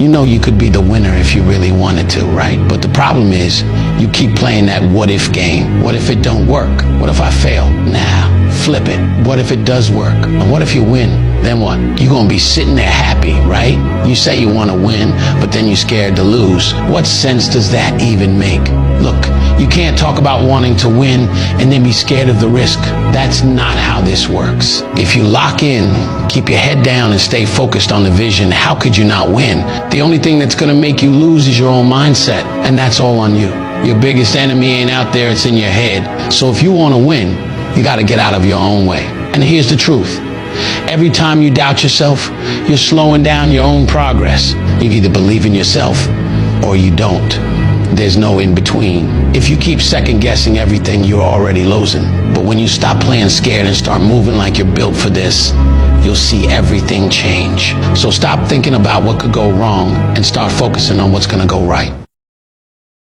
You know you could be the winner if you really wanted to, right? But the problem is you keep playing that what if game. What if it don't work? What if I fail? Nah, flip it. What if it does work? And what if you win? Then what? You're gonna be sitting there happy, right? You say you wanna win, but then you're scared to lose. What sense does that even make? Look, you can't talk about wanting to win and then be scared of the risk. That's not how this works. If you lock in, keep your head down and stay focused on the vision, how could you not win? The only thing that's gonna make you lose is your own mindset, and that's all on you. Your biggest enemy ain't out there, it's in your head. So if you wanna win, you gotta get out of your own way. And here's the truth. Every time you doubt yourself, you're slowing down your own progress. You either believe in yourself or you don't. There's no in between. If you keep second guessing everything, you're already losing. But when you stop playing scared and start moving like you're built for this, you'll see everything change. So stop thinking about what could go wrong and start focusing on what's gonna go right.